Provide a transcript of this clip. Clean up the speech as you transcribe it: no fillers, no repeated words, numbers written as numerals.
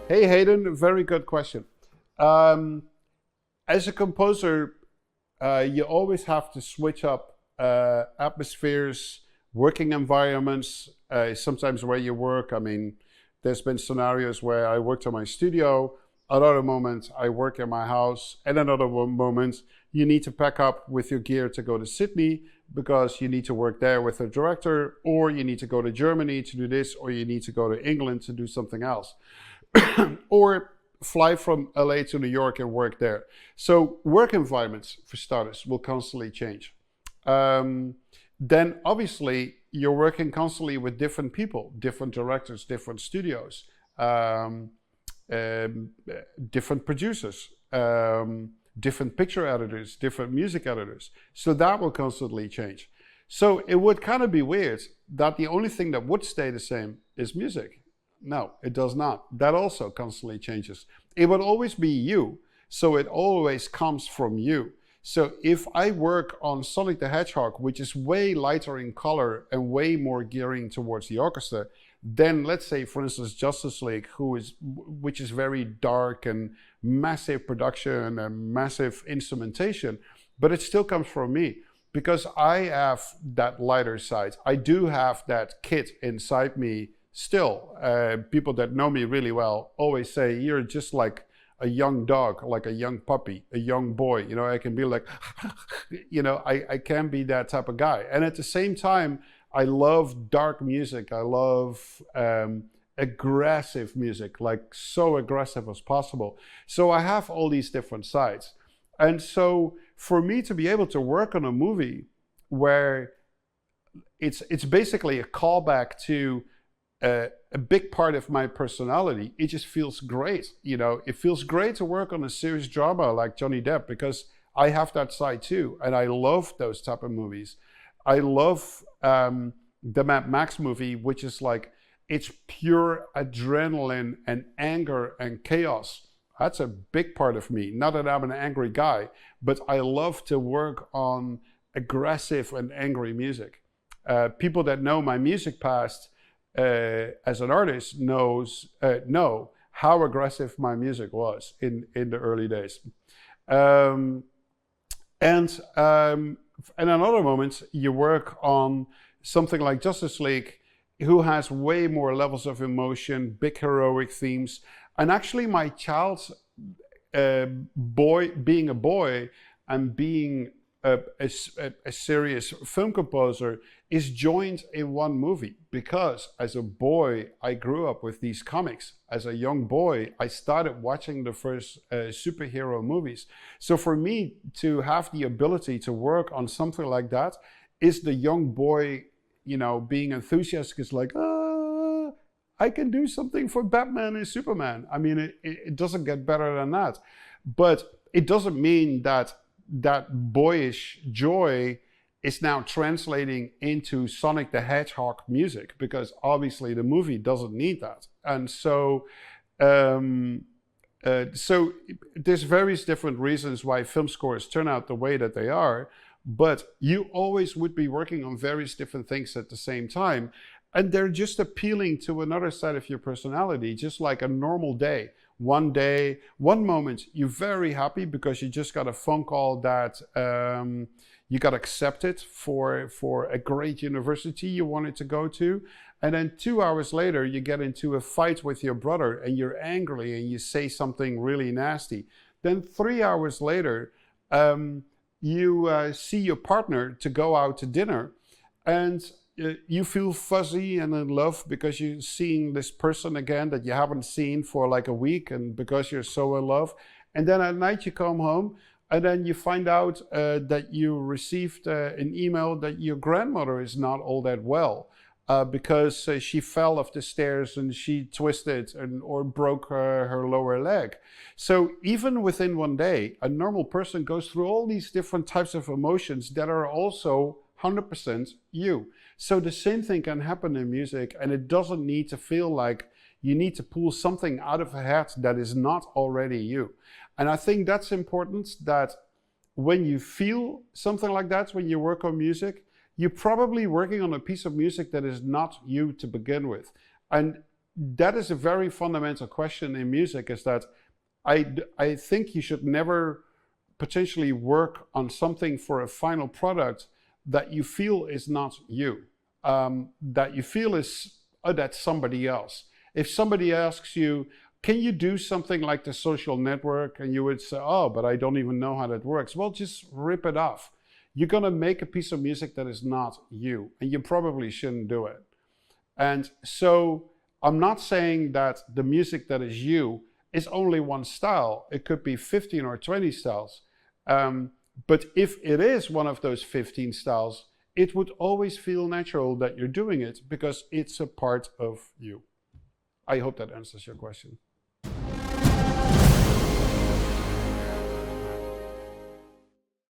Hey Hayden, very good question. Um, as a composer, you always have to switch up atmospheres, working environments, sometimes where you work. I mean, there's been scenarios where I worked in my studio, another moment I work in my house, and another moment you need to pack up with your gear to go to Sydney because you need to work there with the director, or you need to go to Germany to do this, or you need to go to England to do something else. Or fly from LA to New York and work there. So work environments, for starters, will constantly change. Um, then obviously you're working constantly with different people, different directors, different studios, um, um, different producers, different picture editors, different music editors. So that will constantly change. So it would kind of be weird that the only thing that would stay the same is music. No, it does not. That also constantly changes. It would always be you, so it always comes from you. So if I work on Sonic the Hedgehog, which is way lighter in color and way more gearing towards the orchestra, then let's say, for instance, Justice League, which is very dark and massive production and massive instrumentation, but it still comes from me because I have that lighter side. I do have that kid inside me still. People that know me really well always say, you're just like a young dog, like a young puppy, a young boy. You know, I can be like, I can be that type of guy. And at the same time, I love dark music. I love aggressive music, like so aggressive as possible. So I have all these different sides. And so for me to be able to work on a movie where it's basically a callback to a big part of my personality, it just feels great. You know, it feels great to work on a serious drama like Johnny Depp because I have that side too, and I love those type of movies. I love the Mad Max movie, which is like, it's pure adrenaline and anger and chaos. That's a big part of me. Not that I'm an angry guy, but I love to work on aggressive and angry music. People that know my music past as an artist know how aggressive my music was in the early days. Um, and in other moments, you work on something like Justice League, who has way more levels of emotion, big heroic themes. And actually, my child's being a boy and being a serious film composer is joined in one movie because as a boy I grew up with these comics. As a young boy I started watching the first superhero movies. So for me to have the ability to work on something like that is the young boy, being enthusiastic, is like, I can do something for Batman and Superman. I mean, it doesn't get better than that. But it doesn't mean that boyish joy is now translating into Sonic the Hedgehog music, because obviously the movie doesn't need that. And so there's various different reasons why film scores turn out the way that they are, but you always would be working on various different things at the same time, and they're just appealing to another side of your personality, just like a normal day. One day, one moment, you're very happy because you just got a phone call that you got accepted for a great university you wanted to go to. And then 2 hours later, you get into a fight with your brother and you're angry and you say something really nasty. Then 3 hours later, you see your partner to go out to dinner, and you feel fuzzy and in love because you're seeing this person again that you haven't seen for like a week, and because you're so in love. And then at night you come home and then you find out that you received an email that your grandmother is not all that well because she fell off the stairs and she twisted or broke her lower leg. So even within one day, a normal person goes through all these different types of emotions that are also 100% you. So the same thing can happen in music, and it doesn't need to feel like you need to pull something out of a hat that is not already you. And I think that's important, that when you feel something like that, when you work on music, you're probably working on a piece of music that is not you to begin with. And that is a very fundamental question in music, is that I think you should never potentially work on something for a final product that you feel is not you, that you feel is that's somebody else. If somebody asks you, can you do something like The Social Network? And you would say, oh, but I don't even know how that works. Well, just rip it off. You're going to make a piece of music that is not you, and you probably shouldn't do it. And so I'm not saying that the music that is you is only one style. It could be 15 or 20 styles. But if it is one of those 15 styles, it would always feel natural that you're doing it because it's a part of you. I hope that answers your question.